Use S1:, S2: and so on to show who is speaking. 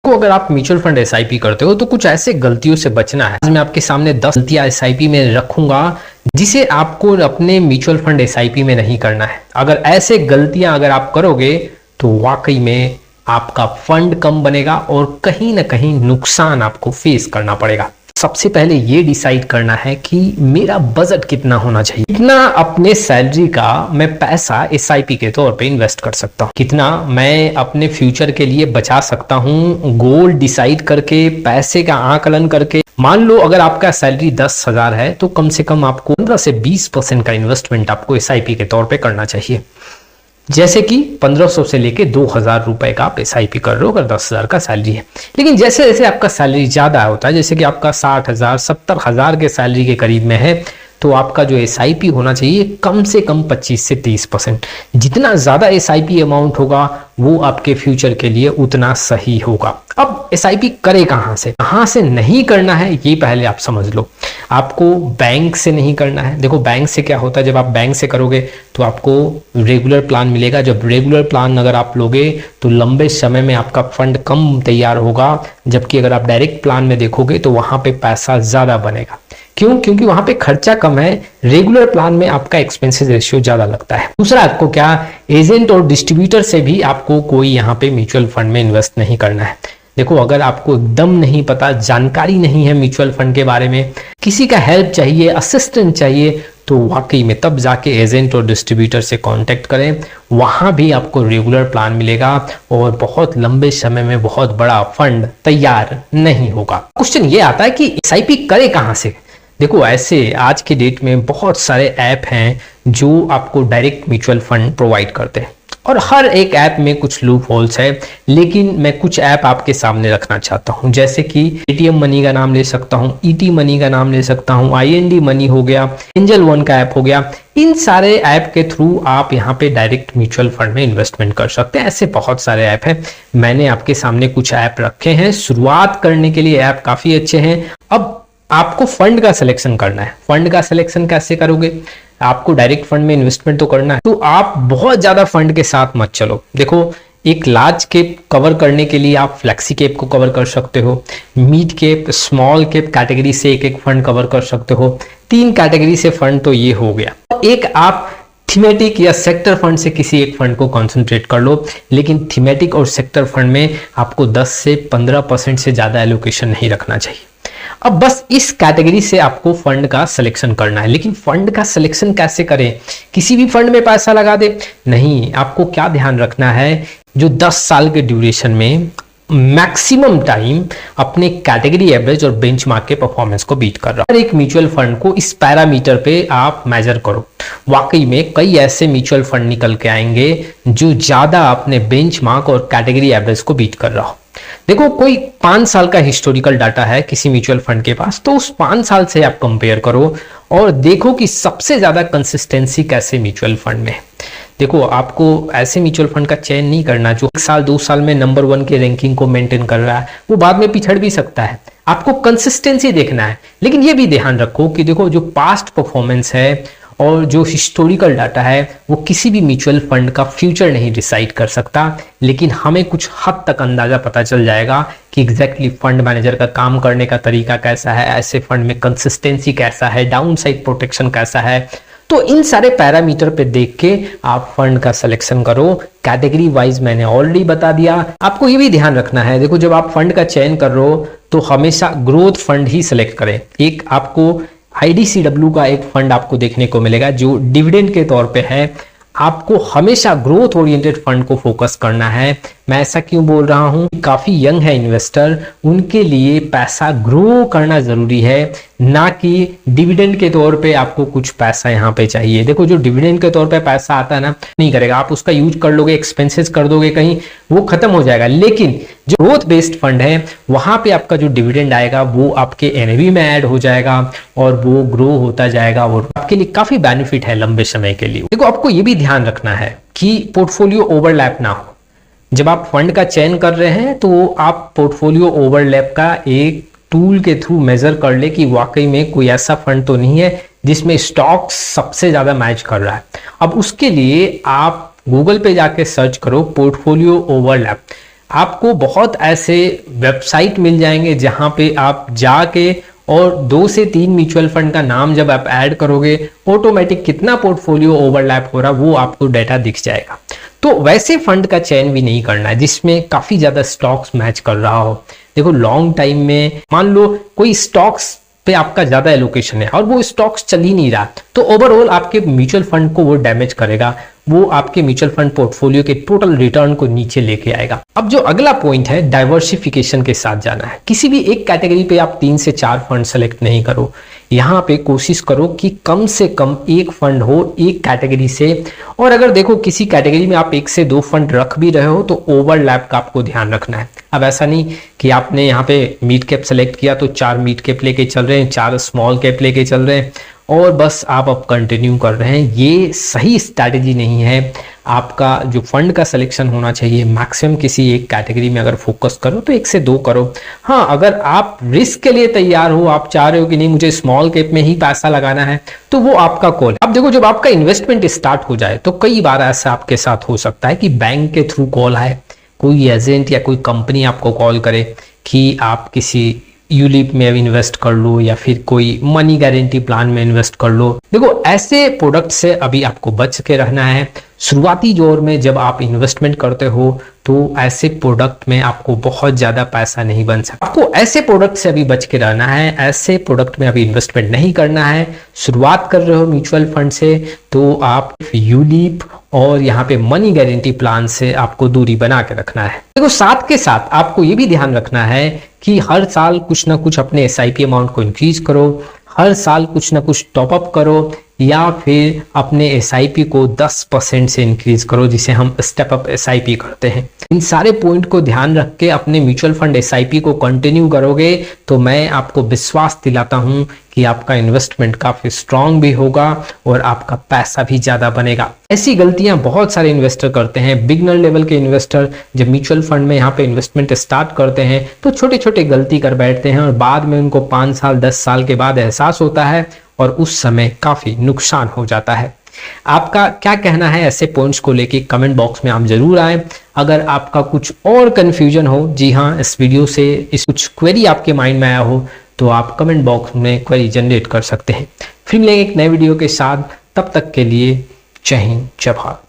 S1: तो अगर आप म्यूचुअल फंड एसआईपी करते हो तो कुछ ऐसे गलतियों से बचना है। आज मैं आपके सामने 10 गलतियां एसआईपी में रखूंगा जिसे आपको अपने म्यूचुअल फंड एसआईपी में नहीं करना है। अगर ऐसे गलतियां अगर आप करोगे तो वाकई में आपका फंड कम बनेगा और कहीं ना कहीं नुकसान आपको फेस करना पड़ेगा। सबसे पहले ये डिसाइड करना है कि मेरा बजट कितना होना चाहिए, कितना अपने सैलरी का मैं पैसा एसआईपी के तौर पे इन्वेस्ट कर सकता हूँ, कितना मैं अपने फ्यूचर के लिए बचा सकता हूँ। गोल डिसाइड करके, पैसे का आकलन करके, मान लो अगर आपका सैलरी 10,000 है तो कम से कम आपको 15 से 20% का इन्वेस्टमेंट आपको एसआईपी के तौर पे करना चाहिए। जैसे कि 1500 से लेके 2000 रुपए का आप एसआईपी कर रहे हो अगर 10,000 का सैलरी है। लेकिन जैसे जैसे आपका सैलरी ज्यादा होता है, जैसे कि आपका 60,000 70,000 के सैलरी के करीब में है, तो आपका जो एसआईपी होना चाहिए कम से कम 25 से 30%। जितना ज्यादा एसआईपी अमाउंट होगा वो आपके फ्यूचर के लिए उतना सही होगा। अब एसआईपी करे कहाँ से नहीं करना है ये पहले आप समझ लो। आपको बैंक से नहीं करना है। देखो बैंक से क्या होता है, जब आप बैंक से करोगे तो आपको रेगुलर प्लान मिलेगा। जब रेगुलर प्लान अगर आप लोगे तो लंबे समय में आपका फंड कम तैयार होगा, जबकि अगर आप डायरेक्ट प्लान में देखोगे तो वहां पे पैसा ज्यादा बनेगा। क्यों? क्योंकि वहां पे खर्चा कम है, रेगुलर प्लान में आपका एक्सपेंसेस रेशियो ज्यादा लगता है। दूसरा, आपको क्या एजेंट और डिस्ट्रीब्यूटर से भी आपको कोई यहाँ पे म्यूचुअल फंड में इन्वेस्ट नहीं करना है। देखो अगर आपको एकदम नहीं पता, जानकारी नहीं है म्यूचुअल फंड के बारे में, किसी का हेल्प चाहिए, असिस्टेंट चाहिए, तो वाकई में तब जाके एजेंट और डिस्ट्रीब्यूटर से कांटेक्ट करें। वहां भी आपको रेगुलर प्लान मिलेगा और बहुत लंबे समय में बहुत बड़ा फंड तैयार नहीं होगा। क्वेश्चन ये आता है कि एसआईपी करे कहां से। देखो ऐसे आज के डेट में बहुत सारे ऐप हैं जो आपको डायरेक्ट म्यूचुअल फंड प्रोवाइड करते हैं और हर एक ऐप में कुछ लूप होल्स है, लेकिन मैं कुछ ऐप आपके सामने रखना चाहता हूं। जैसे कि पेटीएम मनी का नाम ले सकता हूं, ईटी मनी का नाम ले सकता हूं, आईएनडी मनी हो गया, एंजल वन का ऐप हो गया। इन सारे ऐप के थ्रू आप यहाँ पे डायरेक्ट म्यूचुअल फंड में इन्वेस्टमेंट कर सकते हैं। ऐसे बहुत सारे ऐप हैं, मैंने आपके सामने कुछ ऐप रखे हैं। शुरुआत करने के लिए ऐप काफी अच्छे हैं। अब आपको फंड का सिलेक्शन करना है। फंड का सिलेक्शन कैसे करोगे? आपको डायरेक्ट फंड में इन्वेस्टमेंट तो करना है, तो आप बहुत ज्यादा फंड के साथ मत चलो। देखो एक लार्ज कैप कवर करने के लिए आप फ्लेक्सी कैप को कवर कर सकते हो, mid cap, small cap category से एक एक फंड कवर कर सकते हो। 3 कैटेगरी से फंड तो ये हो गया। एक आप थीमेटिक या सेक्टर फंड से किसी एक फंड को कंसंट्रेट कर लो, लेकिन थीमेटिक और सेक्टर फंड में आपको 10 से 15% से ज्यादा एलोकेशन नहीं रखना चाहिए। अब बस इस कैटेगरी से आपको फंड का सिलेक्शन करना है। लेकिन फंड का सिलेक्शन कैसे करें? किसी भी फंड में पैसा लगा दे? नहीं, आपको क्या ध्यान रखना है, जो 10 साल के ड्यूरेशन में मैक्सिमम टाइम अपने कैटेगरी एवरेज और बेंचमार्क के परफॉर्मेंस को बीट कर रहा है। हर एक म्यूचुअल फंड को इस पैरामीटर पे आप मेजर करो। वाकई में कई ऐसे म्यूचुअल फंड निकल के आएंगे जो ज्यादा अपने बेंचमार्क और कैटेगरी एवरेज को बीट कर रहा हो। देखो कोई 5 साल का हिस्टोरिकल डाटा है किसी म्यूचुअल फंड के पास, तो उस 5 साल से आप कंपेयर करो और देखो कि सबसे ज्यादा कंसिस्टेंसी कैसे म्यूचुअल फंड में। देखो आपको ऐसे म्यूचुअल फंड का चयन नहीं करना जो 1 साल 2 साल में नंबर 1 के रैंकिंग को मेंटेन कर रहा है, वो बाद में पिछड़ भी सकता है। आपको कंसिस्टेंसी देखना है, लेकिन ये भी ध्यान रखो कि देखो जो पास्ट परफॉर्मेंस है और जो हिस्टोरिकल डाटा है वो किसी भी म्यूचुअल फंड का फ्यूचर नहीं डिसाइड कर सकता, लेकिन हमें कुछ हद तक अंदाजा पता चल जाएगा कि एग्जैक्टली फंड मैनेजर का काम करने का तरीका कैसा है, ऐसे फंड में कंसिस्टेंसी कैसा है, डाउन साइड प्रोटेक्शन कैसा है। तो इन सारे पैरामीटर पे देख के आप फंड का सिलेक्शन करो। कैटेगरी वाइज मैंने ऑलरेडी बता दिया। आपको ये भी ध्यान रखना है, देखो जब आप फंड का चयन कर रहे हो तो हमेशा ग्रोथ फंड ही सिलेक्ट करें। एक आपको IDCW का एक फंड आपको देखने को मिलेगा जो डिविडेंड के तौर पे है। आपको हमेशा ग्रोथ ओरिएंटेड फंड को फोकस करना है। मैं ऐसा क्यों बोल रहा हूं? काफी यंग है इन्वेस्टर, उनके लिए पैसा ग्रो करना जरूरी है, ना कि डिविडेंड के तौर पे आपको कुछ पैसा यहाँ पे चाहिए। देखो जो डिविडेंड के तौर पे पैसा आता है ना, नहीं करेगा, आप उसका यूज कर लोगे, एक्सपेंसेस कर दोगे कहीं, वो खत्म हो जाएगा। लेकिन जो ग्रोथ बेस्ड फंड है वहां पे आपका जो डिविडेंड आएगा वो आपके NAV में ऐड हो जाएगा और वो ग्रो होता जाएगा और आपके लिए काफी बेनिफिट है लंबे समय के लिए। देखो आपको ये भी ध्यान रखना है कि पोर्टफोलियो ओवरलैप ना हो। जब आप फंड का चयन कर रहे हैं तो आप पोर्टफोलियो ओवरलैप का एक टूल के थ्रू मेजर कर ले कि वाकई में कोई ऐसा फंड तो नहीं है जिसमें स्टॉक्स सबसे ज्यादा मैच कर रहा है। अब उसके लिए आप गूगल पे जाके सर्च करो पोर्टफोलियो ओवरलैप। आपको बहुत ऐसे वेबसाइट मिल जाएंगे जहां पे आप जाके और 2 से 3 म्यूचुअल फंड का नाम जब आप ऐड करोगे, ऑटोमेटिक कितना पोर्टफोलियो ओवरलैप हो रहा वो आपको डाटा दिख जाएगा। तो वैसे फंड का चयन भी नहीं करना है जिसमें काफी ज्यादा स्टॉक्स मैच कर रहा हो। देखो लॉन्ग टाइम में मान लो कोई स्टॉक्स पे आपका ज्यादा एलोकेशन है और वो स्टॉक्स चल ही नहीं रहा, तो ओवरऑल आपके म्यूचुअल फंड को वो डैमेज करेगा, वो आपके म्यूचुअल फंड पोर्टफोलियो के टोटल रिटर्न को नीचे लेके आएगा। अब जो अगला पॉइंट है, डाइवर्सिफिकेशन के साथ जाना है। किसी भी एक कैटेगरी पे आप 3 से 4 फंड सेलेक्ट नहीं करो, यहाँ पे कोशिश करो कि कम से कम एक फंड हो एक कैटेगरी से। और अगर देखो किसी कैटेगरी में आप 1 से 2 फंड रख भी रहे हो तो ओवरलैप का आपको ध्यान रखना है। अब ऐसा नहीं कि आपने यहाँ पे मिड कैप सेलेक्ट किया तो 4 मिड कैप लेके चल रहे हैं, 4 स्मॉल कैप लेके चल रहे हैं और बस आप अब कंटिन्यू कर रहे हैं। ये सही स्ट्रैटेजी नहीं है। आपका जो फंड का सिलेक्शन होना चाहिए मैक्सिमम किसी एक कैटेगरी में अगर फोकस करो तो 1 से 2 करो। हाँ, अगर आप रिस्क के लिए तैयार हो, आप चाह रहे हो कि नहीं मुझे स्मॉल कैप में ही पैसा लगाना है, तो वो आपका कॉल है। अब देखो जब आपका इन्वेस्टमेंट स्टार्ट हो जाए तो कई बार ऐसा आपके साथ हो सकता है कि बैंक के थ्रू कॉल आए, कोई एजेंट या कोई कंपनी आपको कॉल करे कि आप किसी यूलिप में इन्वेस्ट कर लो या फिर कोई मनी गारंटी प्लान में इन्वेस्ट कर लो। देखो ऐसे प्रोडक्ट से अभी आपको बच के रहना है। शुरुआती दौर में जब आप इन्वेस्टमेंट करते हो तो ऐसे प्रोडक्ट में आपको बहुत ज्यादा पैसा नहीं बन सकता। आपको ऐसे प्रोडक्ट से अभी बच के रहना है, ऐसे प्रोडक्ट में अभी इन्वेस्टमेंट नहीं करना है। शुरुआत कर रहे हो म्यूचुअल फंड से तो आप यूलिप और यहाँ पे मनी गारंटी प्लान से आपको दूरी बना के रखना है। देखो साथ के साथ आपको ये भी ध्यान रखना है कि हर साल कुछ ना कुछ अपने एसआईपी अमाउंट को इंक्रीज करो, हर साल कुछ ना कुछ टॉपअप करो या फिर अपने एसआईपी को 10% से इंक्रीज करो, जिसे हम स्टेप अप एसआईपी करते हैं। इन सारे पॉइंट को ध्यान रख के अपने म्यूचुअल फंड एसआईपी को कंटिन्यू करोगे तो मैं आपको विश्वास दिलाता हूं कि आपका इन्वेस्टमेंट काफी स्ट्रांग भी होगा और आपका पैसा भी ज्यादा बनेगा। ऐसी गलतियां बहुत सारे इन्वेस्टर करते हैं। बिगनर लेवल के इन्वेस्टर जब म्यूचुअल फंड में यहाँ पे इन्वेस्टमेंट स्टार्ट करते हैं तो छोटे छोटे गलती कर बैठते हैं और बाद में उनको 5 साल 10 साल के बाद एहसास होता है और उस समय काफी नुकसान हो जाता है। आपका क्या कहना है ऐसे पॉइंट्स को लेके कमेंट बॉक्स में आप जरूर आए। अगर आपका कुछ और कंफ्यूजन हो, जी हाँ, इस वीडियो से इस कुछ क्वेरी आपके माइंड में आया हो तो आप कमेंट बॉक्स में क्वेरी जनरेट कर सकते हैं। फिर मिलेंगे एक नए वीडियो के साथ, तब तक के लिए जय हिंद जय भारत।